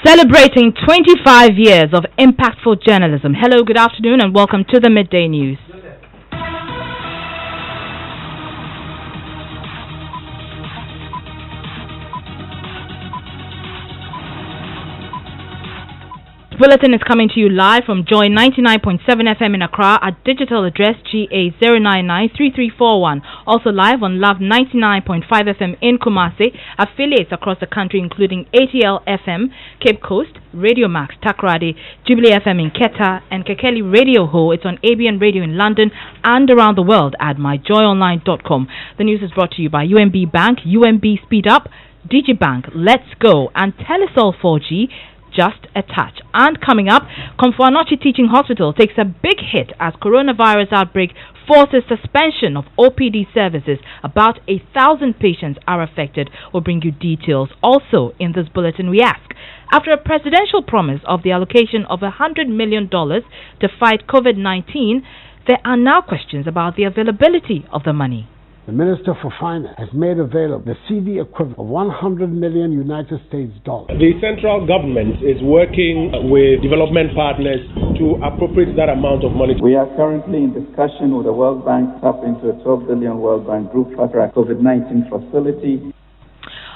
Celebrating 25 years of impactful journalism. Hello, good afternoon, and welcome to the Midday News. Bulletin is coming to you live from Joy 99.7 FM in Accra at digital address GA0993341. Also live on Love 99.5 FM in Kumasi. Affiliates across the country including ATL FM, Cape Coast, Radio Max, Takrady, Jubilee FM in Keta, and Kekeli Radio Ho. It's on ABN Radio in London and around the world at myjoyonline.com. The news is brought to you by UMB Bank, UMB Speed Up, DigiBank, Let's Go, and Telesol 4G. Just a touch. And coming up, Komfo Teaching Hospital takes a big hit as coronavirus outbreak forces suspension of OPD services. About 1,000 patients are affected. We'll bring you details. Also in this bulletin we ask, after a presidential promise of the allocation of $100 million to fight COVID-19, there are now questions about the availability of the money. The Minister for Finance has made available the CD equivalent of 100 million United States dollars. The central government is working with development partners to appropriate that amount of money. We are currently in discussion with the World Bank to tap into a 12 billion World Bank Group fast-track COVID-19 facility.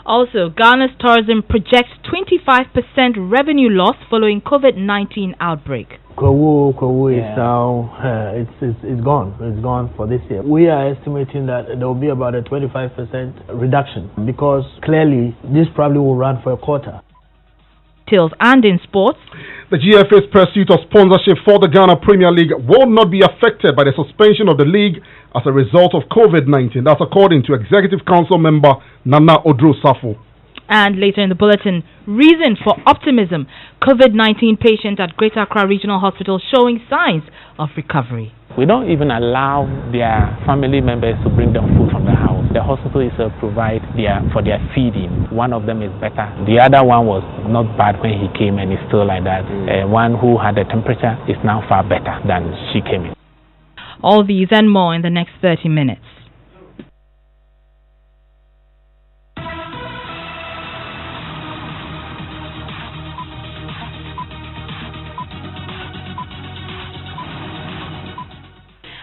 Also, Ghana's tourism projects 25% revenue loss following COVID-19 outbreak. Kowu is now, it's gone. It's gone for this year. We are estimating that there will be about a 25% reduction because clearly this probably will run for a quarter. And in sports, the GFA's pursuit of sponsorship for the Ghana Premier League will not be affected by the suspension of the league as a result of COVID-19. That's according to Executive Council member Nana Odro Safo. And later in the bulletin, reason for optimism. COVID-19 patient at Greater Accra Regional Hospital showing signs of recovery. We don't even allow their family members to bring them food from the house. The hospital is provide for their feeding. One of them is better. The other one was not bad when he came and is still like that. One who had a temperature is now far better than she came in. All these and more in the next 30 minutes.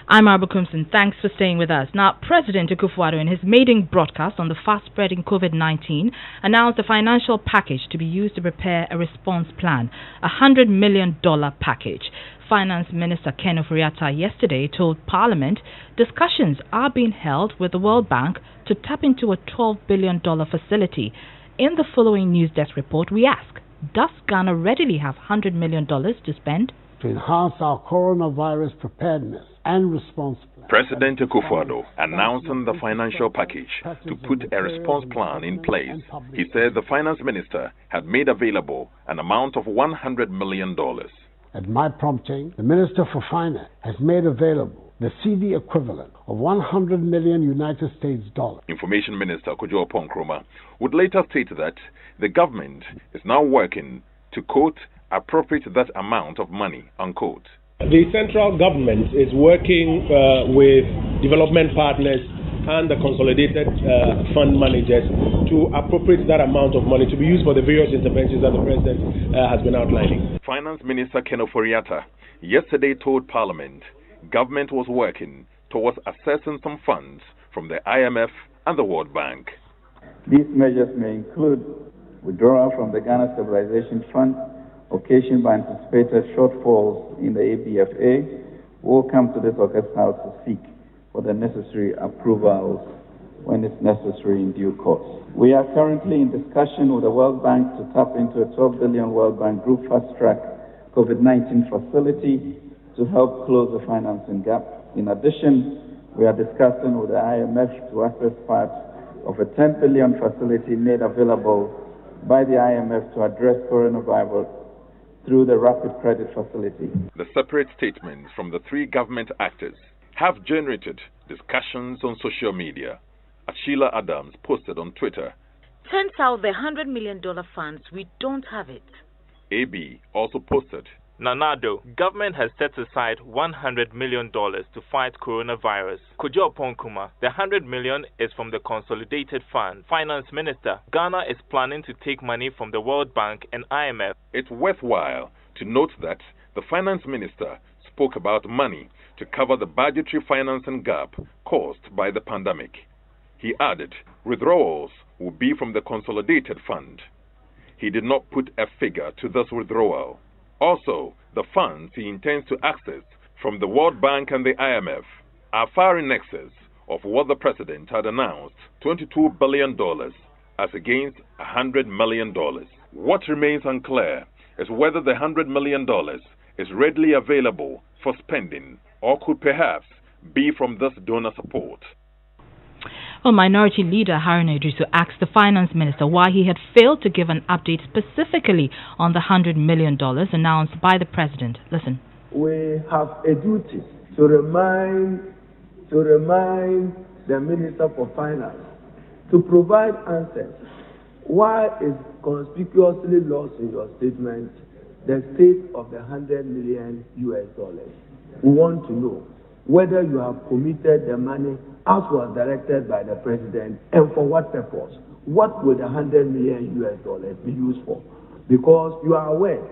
I'm Araba Komson. Thanks for staying with us. Now, President Akufo-Addo, in his maiden broadcast on the fast-spreading COVID-19, announced a financial package to be used to prepare a response plan, a $100 million package. Finance Minister Ken Ofori-Atta yesterday told Parliament discussions are being held with the World Bank to tap into a $12 billion facility. In the following news desk report, we ask, does Ghana readily have $100 million to spend? To enhance our coronavirus preparedness and response plan. President Akufo-Addo announcing the financial package to put a response plan in place. He said the finance minister had made available an amount of $100 million. At my prompting, the Minister for Finance has made available the CD equivalent of 100 million United States dollars. Information Minister Kojo Oponkroma would later state that the government is now working to, quote, appropriate that amount of money, unquote. The central government is working with development partners and the consolidated fund managers to appropriate that amount of money to be used for the various interventions that the President has been outlining. Finance Minister Ken Ofori-Atta yesterday told Parliament government was working towards accessing some funds from the IMF and the World Bank. These measures may include withdrawal from the Ghana Stabilization Fund, occasioned by anticipated shortfalls in the ABFA. We'll come to this August House to seek for the necessary approvals when it's necessary in due course. We are currently in discussion with the World Bank to tap into a 12 billion World Bank Group fast-track COVID-19 facility to help close the financing gap. In addition, we are discussing with the IMF to access part of a 10 billion facility made available by the IMF to address coronavirus through the Rapid Credit Facility. The separate statements from the three government actors have generated discussions on social media. Sheila Adams posted on Twitter, turns out the $100 million funds, we don't have it. AB also posted, Nanado, government has set aside $100 million to fight coronavirus. Kojo Oponkuma, the $100 million is from the Consolidated Fund. Finance Minister, Ghana is planning to take money from the World Bank and IMF. It's worthwhile to note that the Finance Minister spoke about money to cover the budgetary financing gap caused by the pandemic. He added withdrawals will be from the Consolidated Fund. He did not put a figure to this withdrawal. Also, the funds he intends to access from the World Bank and the IMF are far in excess of what the President had announced, $22 billion as against $100 million. What remains unclear is whether the $100 million is readily available for spending or could perhaps be from this donor support. Well, Minority Leader Haruna Idrisu asked the Finance Minister why he had failed to give an update specifically on the $100 million announced by the President. Listen. We have a duty to remind the Minister for Finance to provide answers. Why is conspicuously lost in your statement the state of the $100 million US? We want to know whether you have committed the money as was directed by the President and for what purpose. What will the $100 million US be used for? Because you are aware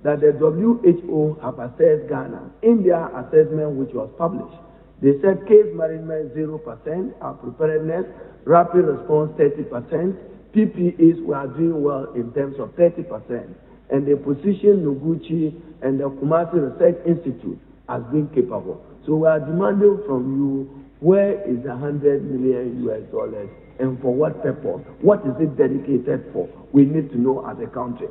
that the WHO have assessed Ghana in their assessment which was published. They said case management 0%, our preparedness, rapid response 30%, PPEs we are doing well in terms of 30%, and they position Noguchi and the Kumasi Research Institute as being capable. So we are demanding from you, where is the $100 million US and for what purpose? What is it dedicated for? We need to know as a country.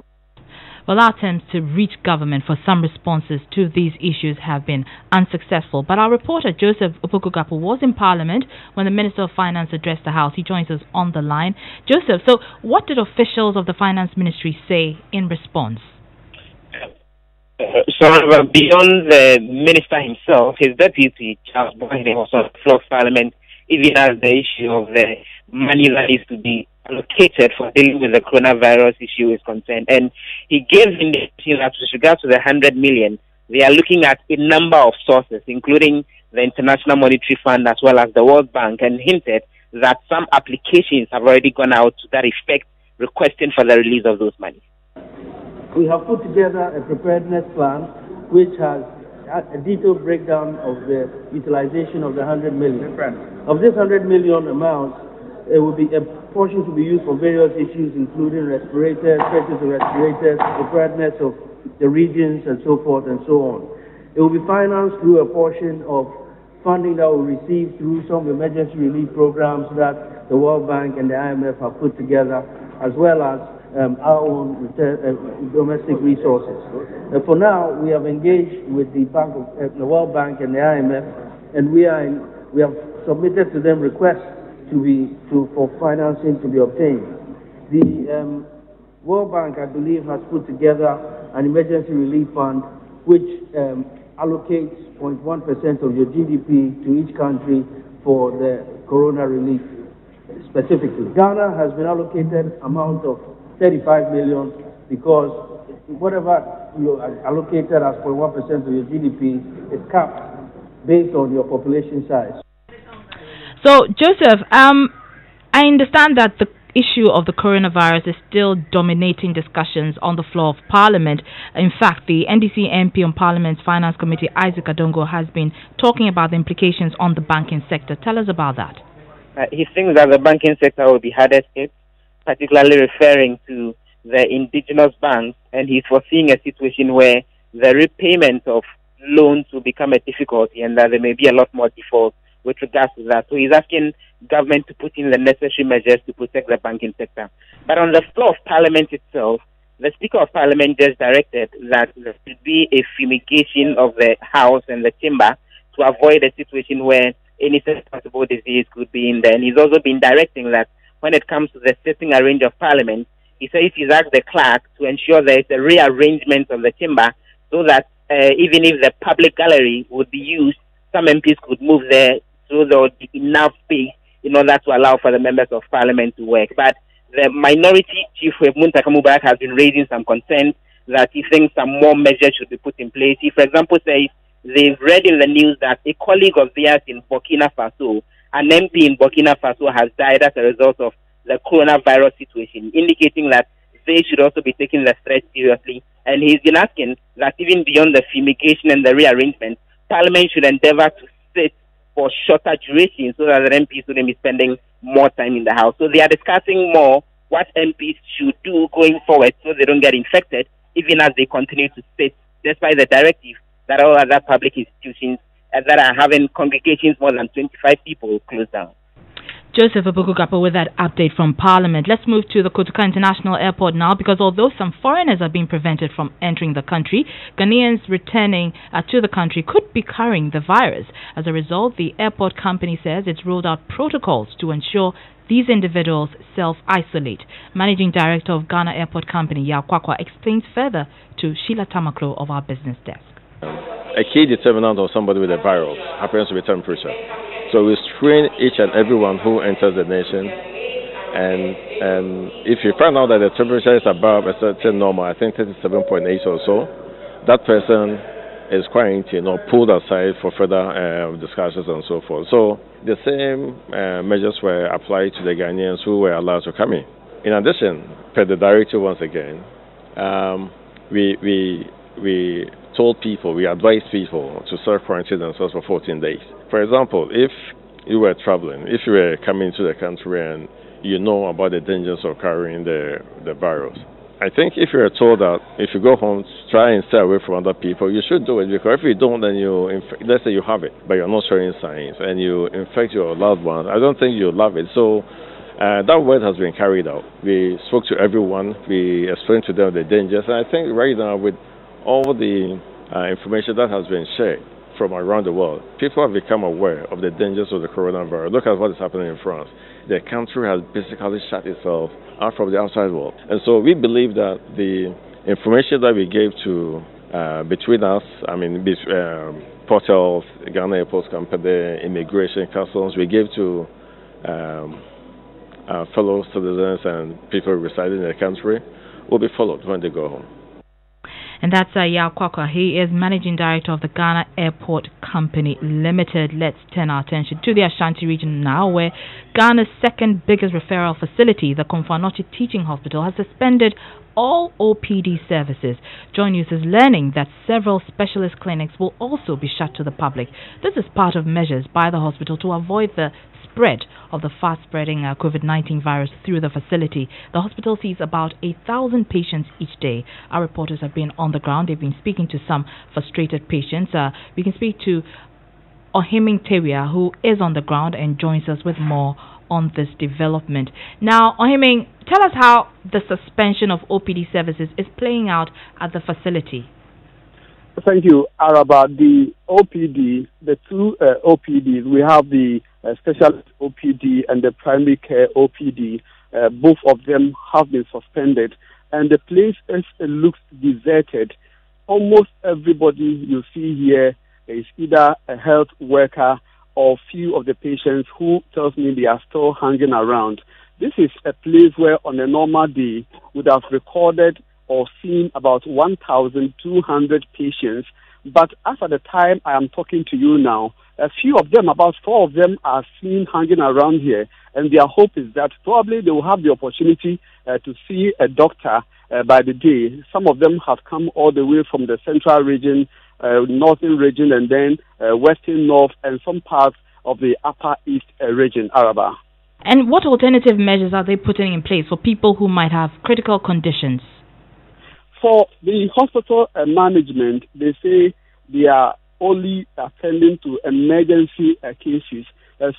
Well, our attempts to reach government for some responses to these issues have been unsuccessful. But our reporter Joseph Opokugapu was in Parliament when the Minister of Finance addressed the House. He joins us on the line. Joseph, so what did officials of the Finance Ministry say in response? So beyond the minister himself, his deputy, Charles Boyne, was on the floor of Parliament, even as the issue of the money that is to be allocated for dealing with the coronavirus issue is concerned. And he gave indication that with regard to the $100 million, they are looking at a number of sources, including the International Monetary Fund as well as the World Bank, and hinted that some applications have already gone out to that effect, requesting for the release of those monies. We have put together a preparedness plan which has a detailed breakdown of the utilization of the $100 million. Of this $100 million amount, it will be a portion to be used for various issues, including respirators, purchase of respirators, preparedness of the regions, and so forth and so on. It will be financed through a portion of funding that we receive through some emergency relief programs that the World Bank and the IMF have put together, as well as our own domestic resources. For now, we have engaged with the the World Bank and the IMF, and we have submitted to them requests for financing to be obtained. The World Bank, I believe, has put together an emergency relief fund which allocates 0.1% of your GDP to each country for the corona relief specifically. Ghana has been allocated amount of 35 million because whatever you are allocated as 0.1% of your GDP is capped based on your population size. So, Joseph, I understand that the issue of the coronavirus is still dominating discussions on the floor of Parliament. In fact, the NDC MP on Parliament's Finance Committee, Isaac Adongo, has been talking about the implications on the banking sector. Tell us about that. He thinks that the banking sector will be hardest hit, particularly referring to the indigenous banks, and he's foreseeing a situation where the repayment of loans will become a difficulty and that there may be a lot more defaults with regards to that. So he's asking government to put in the necessary measures to protect the banking sector. But on the floor of Parliament itself, the Speaker of Parliament just directed that there should be a fumigation of the House and the Chamber to avoid a situation where any possible disease could be in there. And he's also been directing that when it comes to the sitting arrange of Parliament, he says he's asked the clerk to ensure there is a rearrangement of the chamber so that even if the public gallery would be used, some MPs could move there so there would be enough space in order to allow for the members of Parliament to work. But the minority chief, Muntaka Mubarak, has been raising some concerns that he thinks some more measures should be put in place. He, for example, says they've read in the news that a colleague of theirs in Burkina Faso, an MP in Burkina Faso, has died as a result of the coronavirus situation, indicating that they should also be taking the threat seriously. And he's been asking that even beyond the fumigation and the rearrangement, Parliament should endeavor to sit for shorter duration so that the MPs wouldn't be spending more time in the House. So they are discussing more what MPs should do going forward so they don't get infected, even as they continue to sit, despite the directive that all other public institutions that are having congregations more than 25 people close down. Joseph Abukugapo with that update from Parliament. Let's move to the Kotoka International Airport now, because although some foreigners are being prevented from entering the country, Ghanaians returning to the country could be carrying the virus. As a result, the airport company says it's rolled out protocols to ensure these individuals self-isolate. Managing Director of Ghana Airport Company, Yao Kwakwa, explains further to Sheila Tamaklo of our business desk. A key determinant of somebody with a virus happens to be temperature. So we screen each and everyone who enters the nation, and if you find out that the temperature is above a certain normal, I think 37.8 or so, that person is quarantined or pulled aside for further discussions and so forth. So the same measures were applied to the Ghanaians who were allowed to come in. In addition, per the directive once again, we told people, we advised people to self-quarantine themselves for 14 days. For example, if you were traveling, if you were coming to the country and you know about the dangers of carrying the virus, I think if you are told that if you go home, try and stay away from other people, you should do it, because if you don't, then let's say you have it, but you're not showing signs, and you infect your loved one, I don't think you'll love it. So that word has been carried out. We spoke to everyone, we explained to them the dangers, and I think right now with all the information that has been shared from around the world, people have become aware of the dangers of the coronavirus. Look at what is happening in France. The country has basically shut itself out from the outside world. And so we believe that the information that we gave to, between us, Port Health, Ghana Airports Company, Immigration, Customs, we gave to our fellow citizens and people residing in the country, will be followed when they go home. And that's Yao Kwakwa. He is Managing Director of the Ghana Airport Company Limited. Let's turn our attention to the Ashanti region now, where Ghana's second biggest referral facility, the Komfanoche Teaching Hospital, has suspended all OPD services. Joy News is learning that several specialist clinics will also be shut to the public. This is part of measures by the hospital to avoid the spread of the fast-spreading COVID-19 virus through the facility. The hospital sees about 1,000 patients each day. Our reporters have been on the ground. They've been speaking to some frustrated patients. We can speak to Ohiming Tewia, who is on the ground and joins us with more on this development. Now, Ohiming, tell us how the suspension of OPD services is playing out at the facility. Thank you, Araba. The OPD, the two OPDs, we have the specialist OPD and the primary care OPD. Both of them have been suspended, and the place looks deserted. Almost everybody you see here is either a health worker or few of the patients who tells me they are still hanging around. This is a place where on a normal day would have recorded or seen about 1,200 patients, but as at the time I am talking to you now, a few of them, about 4 of them, are seen hanging around here, and their hope is that probably they will have the opportunity to see a doctor by the day. Some of them have come all the way from the central region, northern region, and then western north, and some parts of the upper east region, Araba. And what alternative measures are they putting in place for people who might have critical conditions? For the hospital management, they say they are only attending to emergency cases.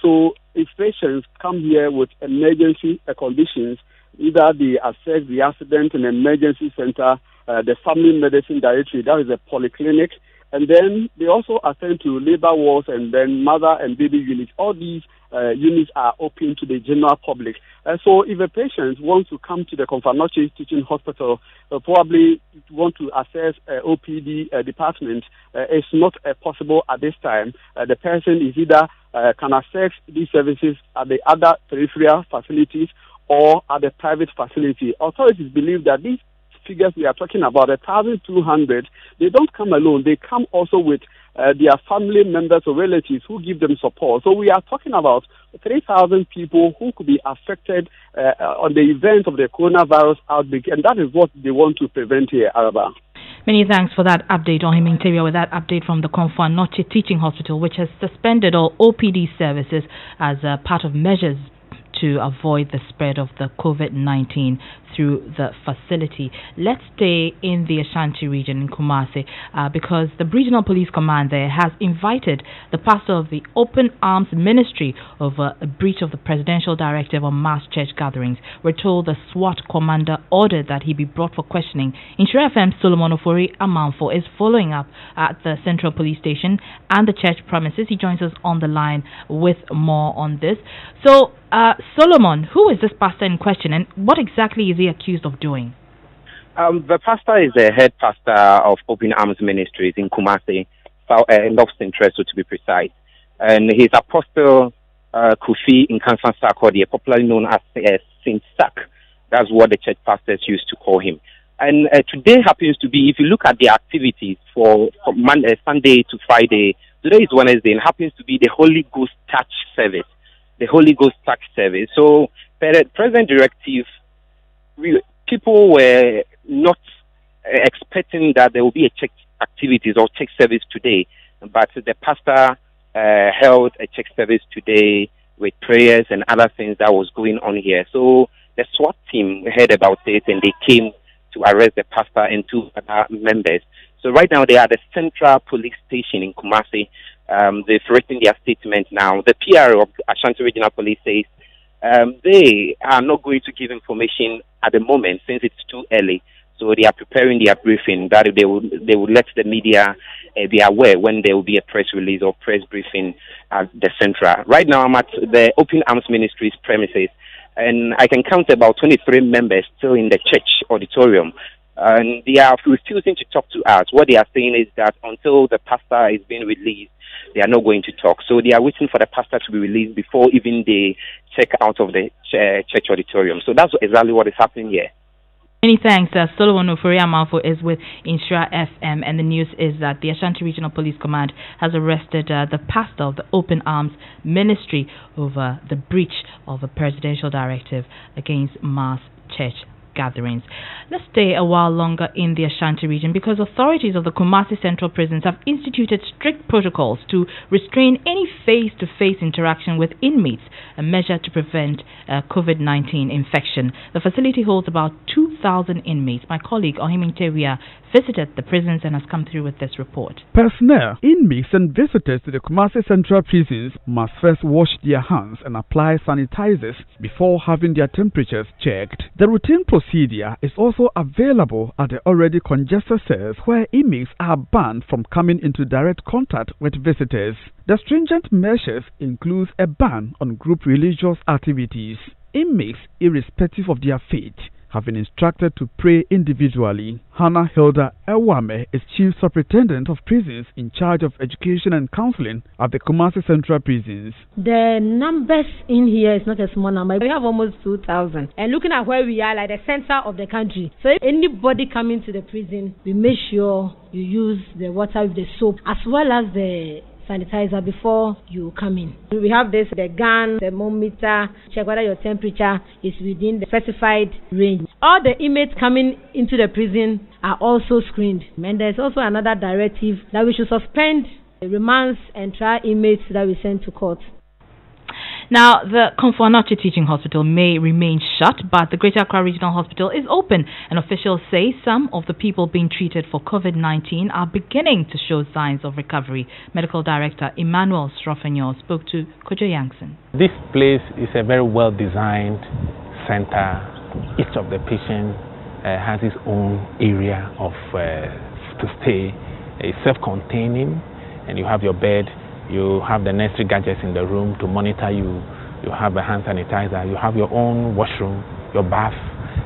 So if patients come here with emergency conditions, either they assess the accident in an emergency center, the family medicine directory, that is a polyclinic, and then they also attend to labor wards and then mother and baby units. All these units are open to the general public. So if a patient wants to come to the Komfanoche Teaching Hospital, probably want to access OPD department, it's not possible at this time. The person is either can access these services at the other peripheral facilities or at the private facility. Authorities believe that these figures we are talking about, 1,200, they don't come alone. They come also with their family members or relatives who give them support. So we are talking about 3,000 people who could be affected on the event of the coronavirus outbreak, and that is what they want to prevent here, Araba. Many thanks for that update on Himingteria, with that update from the Komfo Anokye Teaching Hospital, which has suspended all OPD services as a part of measures to avoid the spread of the COVID-19 through the facility. Let's stay in the Ashanti region in Kumasi because the regional police command there has invited the pastor of the Open Arms Ministry over a breach of the presidential directive on mass church gatherings. We're told the SWAT commander ordered that he be brought for questioning. Insura FM Solomon Ofori Amanfo is following up at the Central Police Station and the church premises. He joins us on the line with more on this. So, Solomon, who is this pastor in question and what exactly is he accused of doing? The pastor is the head pastor of Open Arms Ministries in Kumasi, North Central, to be precise. And his apostle, Kofi Nkansa Sarkodie, popularly known as Saint Sak. That's what the church pastors used to call him. And today happens to be, if you look at the activities from Monday, Sunday to Friday, today is Wednesday, and happens to be the Holy Ghost Touch service. The Holy Ghost Touch service. So, per present directive, people were not expecting that there will be a church activities or church service today, but the pastor held a church service today with prayers and other things that was going on here. So the SWAT team heard about it and they came to arrest the pastor and two other members. So right now they are at the Central Police Station in Kumasi. They've written their statement now. The PR of Ashanti Regional Police says they are not going to give information at the moment since it's too early. So they are preparing their briefing that they will let the media be aware when there will be a press release or press briefing at the Central. Right now I'm at the Open Arms Ministries premises and I can count about 23 members still in the church auditorium. And they are refusing to talk to us. What they are saying is that until the pastor is being released, they are not going to talk. So they are waiting for the pastor to be released before even they check out of the church auditorium. So that's exactly what is happening here. Many thanks. Solomon Ofori Amanfo is with Insura FM, and the news is that the Ashanti Regional Police Command has arrested the pastor of the Open Arms Ministry over the breach of a presidential directive against mass church gatherings. Let's stay a while longer in the Ashanti region because authorities of the Kumasi Central Prisons have instituted strict protocols to restrain any face-to-face interaction with inmates, a measure to prevent COVID-19 infection. The facility holds about 2,000 inmates. My colleague Himingteria visited the prisons and has come through with this report. Personnel, inmates and visitors to the Kumasi Central Prisons must first wash their hands and apply sanitizers before having their temperatures checked. The routine procedure is also available at the already congested cells where inmates are banned from coming into direct contact with visitors. The stringent measures include a ban on group religious activities. Inmates, irrespective of their faith, have been instructed to pray individually. Hannah Hilda Ewame is Chief Superintendent of Prisons in charge of education and counseling at the Kumasi Central Prisons. The numbers in here is not a small number. We have almost 2,000. And looking at where we are, like the center of the country. So if anybody coming to the prison, we make sure you use the water with the soap as well as the sanitizer before you come in. We have the gun, thermometer, check whether your temperature is within the specified range. All the inmates coming into the prison are also screened. And there's also another directive that we should suspend remands and trial inmates that we send to court. Now, the Komfo Anokye Teaching Hospital may remain shut, but the Greater Accra Regional Hospital is open, and officials say some of the people being treated for COVID-19 are beginning to show signs of recovery. Medical Director Emmanuel Srofenyo spoke to Kojo Yankson. This place is a very well-designed center. Each of the patients has its own area of to stay. It's self-containing, and you have your bed. You have the necessary gadgets in the room to monitor you. You have a hand sanitizer. You have your own washroom, your bath,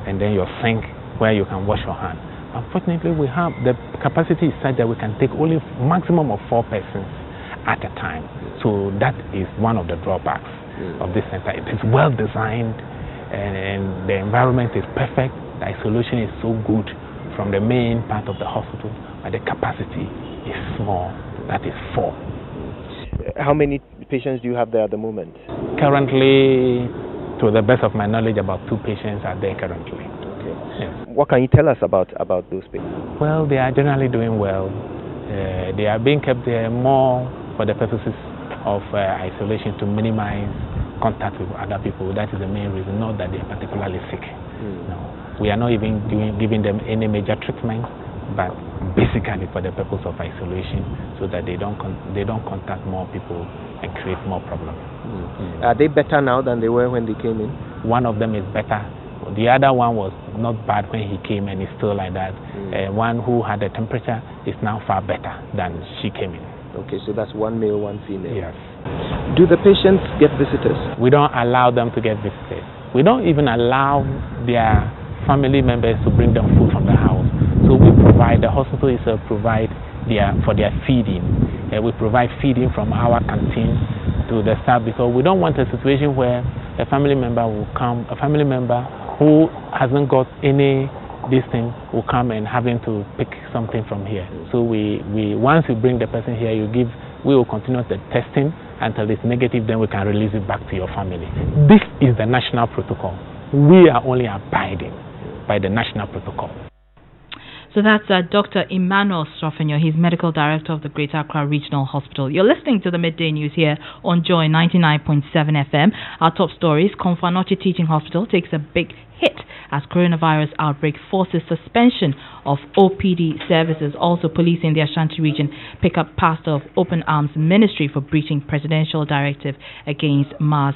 and then your sink where you can wash your hand. Unfortunately, we have the capacity is such that we can take only maximum of 4 persons at a time. So that is one of the drawbacks of this center. It is well designed, and the environment is perfect. The isolation is so good. from the main part of the hospital, but the capacity is small. That is 4. How many patients do you have there at the moment? Currently, to the best of my knowledge, about 2 patients are there currently. Okay. Yes. What can you tell us about those patients? Well, they are generally doing well. They are being kept there more for the purposes of isolation to minimize contact with other people. That is the main reason, not that they are particularly sick. No. We are not even giving them any major treatment, but basically for the purpose of isolation, so that they don't contact more people and create more problems. Are they better now than they were when they came in? One of them is better. The other one was not bad when he came and is still like that. One who had a temperature is now far better than she came in. Okay, so that's 1 male, 1 female. Yes. Do the patients get visitors? We don't allow them to get visitors. We don't even allow their family members to bring them food from the house. So we provide, the hospital is provide for their feeding. We provide feeding from our canteen to the staff, because we don't want a situation where a family member will come, a family member who hasn't got any this thing will come and having to pick something from here. So we once you bring the person here, we will continue the testing until it's negative, then we can release it back to your family. This is the national protocol. We are only abiding by the national protocol. So that's Dr. Emmanuel Sofenyo. He's Medical Director of the Greater Accra Regional Hospital. You're listening to the Midday News here on Joy 99.7 FM. Our top stories: Konfanoche Teaching Hospital takes a big hit as coronavirus outbreak forces suspension of OPD services. Also, police in the Ashanti region pick up pastor of Open Arms Ministry for breaching presidential directive against mass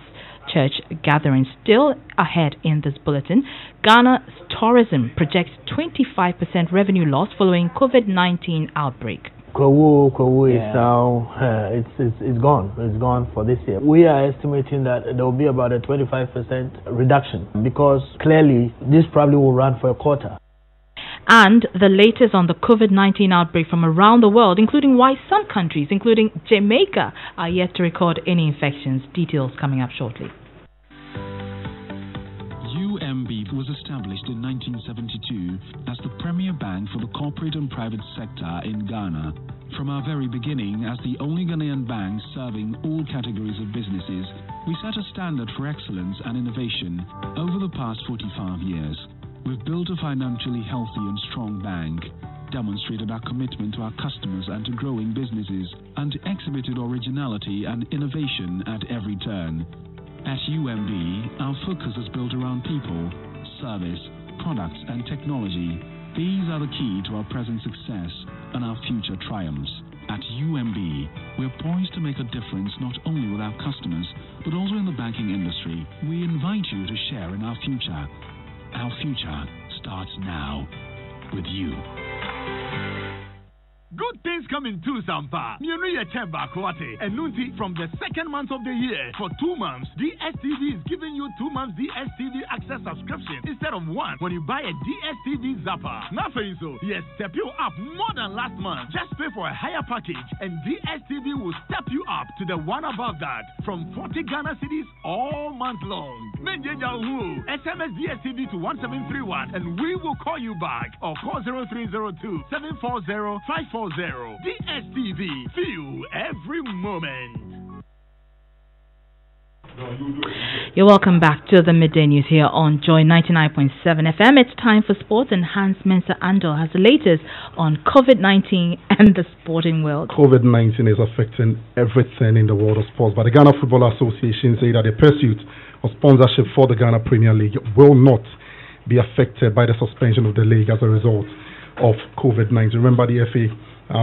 church gatherings. Still ahead in this bulletin, Ghana's tourism projects 25% revenue loss following COVID-19 outbreak. Kowu is now it's gone. It's gone for this year. We are estimating that there will be about a 25% reduction, because clearly this probably will run for a quarter. And the latest on the COVID-19 outbreak from around the world, including why some countries, including Jamaica, are yet to record any infections. Details coming up shortly. UMB was established in 1972 as the premier bank for the corporate and private sector in Ghana. From our very beginning, as the only Ghanaian bank serving all categories of businesses, we set a standard for excellence and innovation over the past 45 years. We've built a financially healthy and strong bank, demonstrated our commitment to our customers and to growing businesses, and exhibited originality and innovation at every turn. At UMB, our focus is built around people, service, products, and technology. These are the key to our present success and our future triumphs. At UMB, we're poised to make a difference not only with our customers, but also in the banking industry. We invite you to share in our future. Our future starts now with you. Good things come in two, Sampa. And Nunti, from the second month of the year, for 2 months, DSTV is giving you 2 months DSTV access subscription instead of 1 when you buy a DSTV Zapper. Nothing so. Yes, step you up more than last month. Just pay for a higher package and DSTV will step you up to the one above that from 40 Ghana cedis all month long. SMS DSTV to 1731 and we will call you back, or call 0302 740 540. DSTV, feel every moment. You're welcome back to the Midday News here on Joy 99.7 FM. It's time for sports, and Hans Mensa Andor has the latest on COVID-19 and the sporting world. COVID-19 is affecting everything in the world of sports, but the Ghana Football Association say that the pursuit of sponsorship for the Ghana Premier League will not be affected by the suspension of the league as a result of COVID-19. Remember, the FA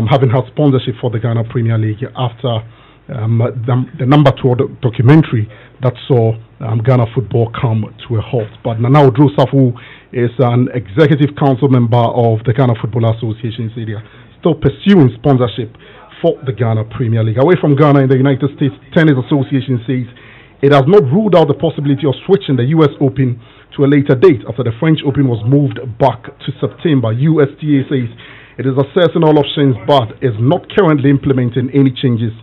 having had sponsorship for the Ghana Premier League after the number 2 documentary that saw Ghana football come to a halt. But Nana Odro Safu is an executive council member of the Ghana Football Association, said they are still pursuing sponsorship for the Ghana Premier League. Away from Ghana, in the United States Tennis Association says it has not ruled out the possibility of switching the US Open to a later date after the French Open was moved back to September. USTA says it is assessing all options but is not currently implementing any changes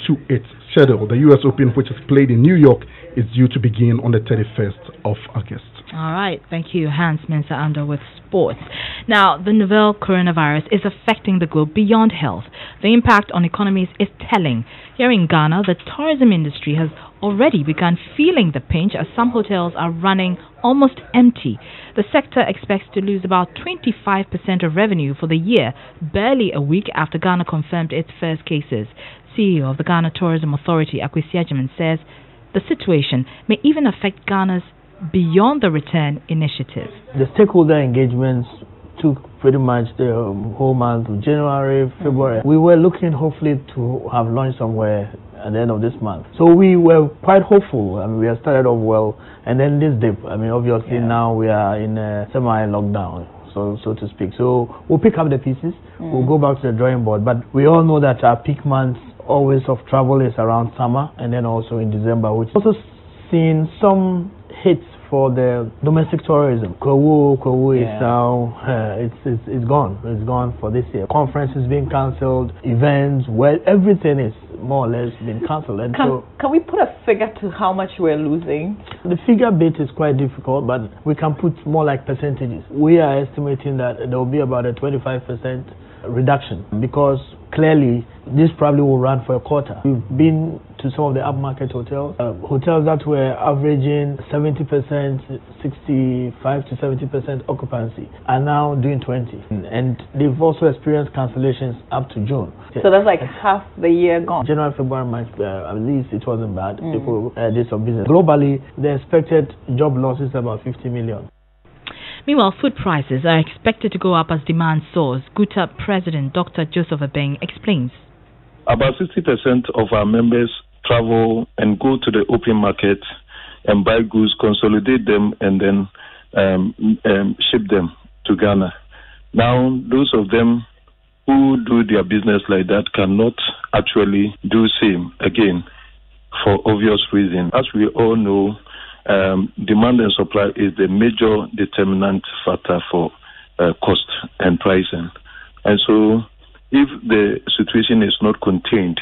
to its schedule. The US Open, which is played in New York, is due to begin on the 31st of August. All right, thank you, Hans Mensa Andor with sports. Now, the novel coronavirus is affecting the globe beyond health. The impact on economies is telling. Here in Ghana, the tourism industry has already begun feeling the pinch as some hotels are running almost empty. The sector expects to lose about 25% of revenue for the year, barely a week after Ghana confirmed its first cases. CEO of the Ghana Tourism Authority, Akwesi Agyeman, says the situation may even affect Ghana's Beyond the Return initiative. The stakeholder engagements took pretty much the whole month of January, February. We were looking hopefully to have launched somewhere at the end of this month. So we were quite hopeful. I mean, we have started off well, and then this dip. I mean, obviously now we are in a semi-lockdown, so to speak. So we'll pick up the pieces. We'll go back to the drawing board. But we all know that our peak months always of travel is around summer, and then also in December, which also seen some hits for the domestic tourism. Kowu is now it's gone. It's gone for this year. Conferences being cancelled, events, well, everything is more or less been cancelled. And can we put a figure to how much we're losing? The figure bit is quite difficult, but we can put more like percentages. We are estimating that there will be about a 25% reduction, because clearly this probably will run for a quarter. We've been to some of the upmarket hotels, hotels that were averaging 70%, 65 to 70% occupancy, are now doing 20%, and they've also experienced cancellations up to June. So that's like half the year gone. January, February, March, at least it wasn't bad. People did some business. Globally, the expected job losses are about 50 million. Meanwhile, food prices are expected to go up as demand soars. GUTA President Dr. Joseph Obeng explains. About 60% of our members travel and go to the open market and buy goods, consolidate them, and then ship them to Ghana. Now, those of them who do their business like that cannot actually do same again for obvious reasons. As we all know, demand and supply is the major determinant factor for cost and pricing. And so if the situation is not contained,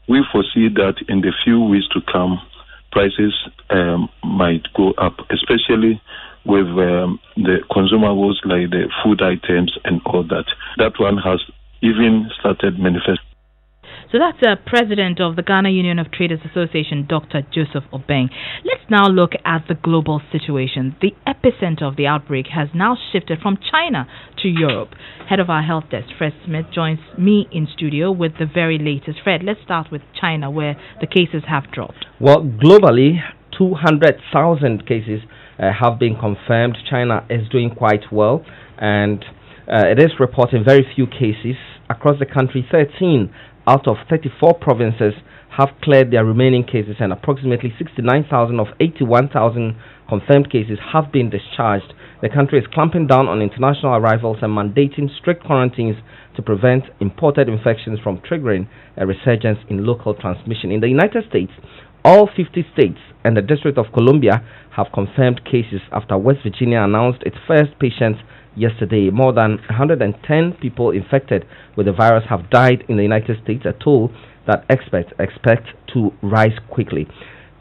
we foresee that in the few weeks to come, prices might go up, especially with the consumables like the food items and all that. That one has even started manifesting. So that's President of the Ghana Union of Traders Association, Dr. Joseph Obeng. Let's now look at the global situation. The epicenter of the outbreak has now shifted from China to Europe. Head of our health desk, Fred Smith, joins me in studio with the very latest. Fred, let's start with China, where the cases have dropped. Well, globally, 200,000 cases have been confirmed. China is doing quite well, and it is reporting very few cases. Across the country, 13 out of 34 provinces have cleared their remaining cases, and approximately 69,000 of 81,000 confirmed cases have been discharged. The country is clamping down on international arrivals and mandating strict quarantines to prevent imported infections from triggering a resurgence in local transmission. In the United States, all 50 states and the District of Columbia have confirmed cases after West Virginia announced its first patient yesterday. More than 110 people infected with the virus have died in the United States, a toll that experts expect to rise quickly.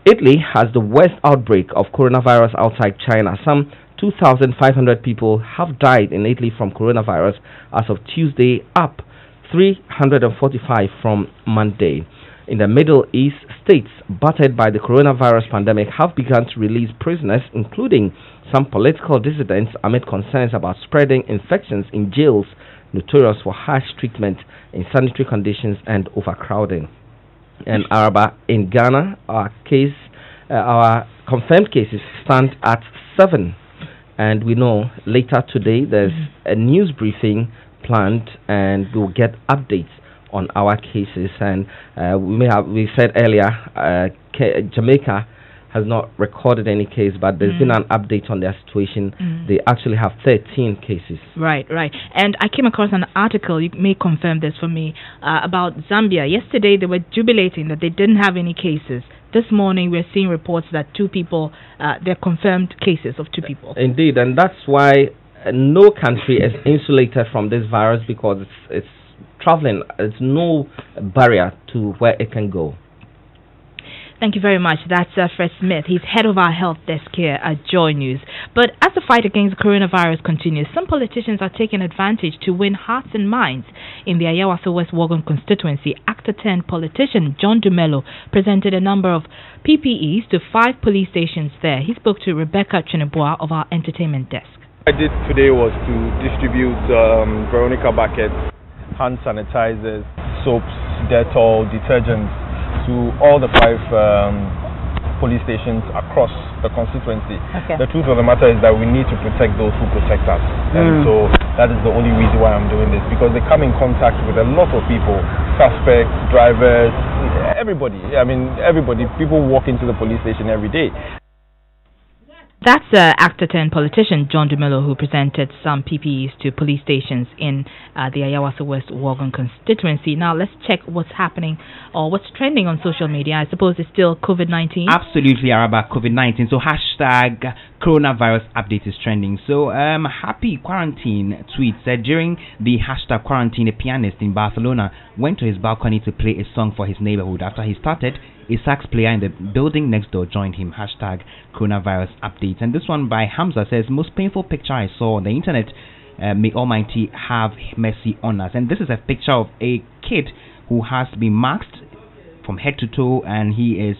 Italy has the worst outbreak of coronavirus outside China. Some 2,500 people have died in Italy from coronavirus as of Tuesday, up 345 from Monday. In the Middle East, states battered by the coronavirus pandemic have begun to release prisoners, including some political dissidents, amid concerns about spreading infections in jails notorious for harsh treatment, insanitary conditions, and overcrowding. And Araba, in Ghana, our confirmed cases stand at 7, and we know later today there's a news briefing planned, and we'll get updates on our cases. And we said earlier, Jamaica has not recorded any case, but there's been an update on their situation. They actually have 13 cases. Right. And I came across an article, you may confirm this for me, about Zambia. Yesterday they were jubilating that they didn't have any cases. This morning we're seeing reports that 2 people, they're confirmed cases of 2 people. Indeed, and that's why no country is insulated from this virus, because it's traveling. There's no barrier to where it can go. Thank you very much. That's Fred Smith. He's head of our health desk here at Joy News. But as the fight against coronavirus continues, some politicians are taking advantage to win hearts and minds. In the Ayawaso West Wogan constituency, Actor 10 politician John Dumelo presented a number of PPEs to 5 police stations there. He spoke to Rebecca Chineboa of our entertainment desk. What I did today was to distribute Veronica buckets, hand sanitizers, soaps, Dettol, detergents to all the 5 police stations across the constituency. Okay. The truth of the matter is that we need to protect those who protect us. And so that is the only reason why I'm doing this, because they come in contact with a lot of people, suspects, drivers, everybody. I mean, everybody. People walk into the police station every day. That's Actor 10 politician John Dumelo, who presented some PPEs to police stations in the Ayawaso West Wogan constituency. Now let's check what's happening or what's trending on social media. I suppose it's still COVID-19. Absolutely, Araba, COVID-19. So hashtag coronavirus update is trending. So happy quarantine tweet said during the hashtag quarantine, a pianist in Barcelona went to his balcony to play a song for his neighborhood. After he started, a sax player in the building next door joined him. Hashtag coronavirus updates. And this one by Hamza says, most painful picture I saw on the internet. May Almighty have mercy on us. And this is a picture of a kid who has been masked from head to toe, and he is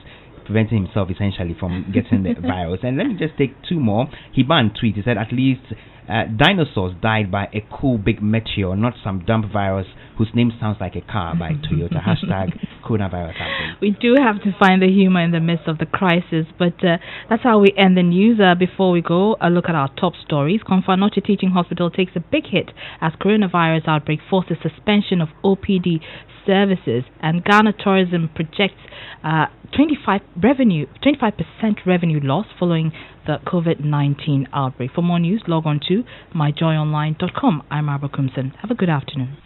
preventing himself essentially from getting the virus. And let me just take 2 more. Hiban tweet. He said at least dinosaurs died by a cool big meteor, not some dumb virus whose name sounds like a car by Toyota. Hashtag coronavirus update. We do have to find the humor in the midst of the crisis, but that's how we end the news. Before we go, a look at our top stories. Konfanoche Teaching Hospital takes a big hit as coronavirus outbreak forces suspension of OPD services, and Ghana Tourism projects 25% revenue loss following the COVID-19 outbreak. For more news, log on to myjoyonline.com. I'm Araba Komson. Have a good afternoon.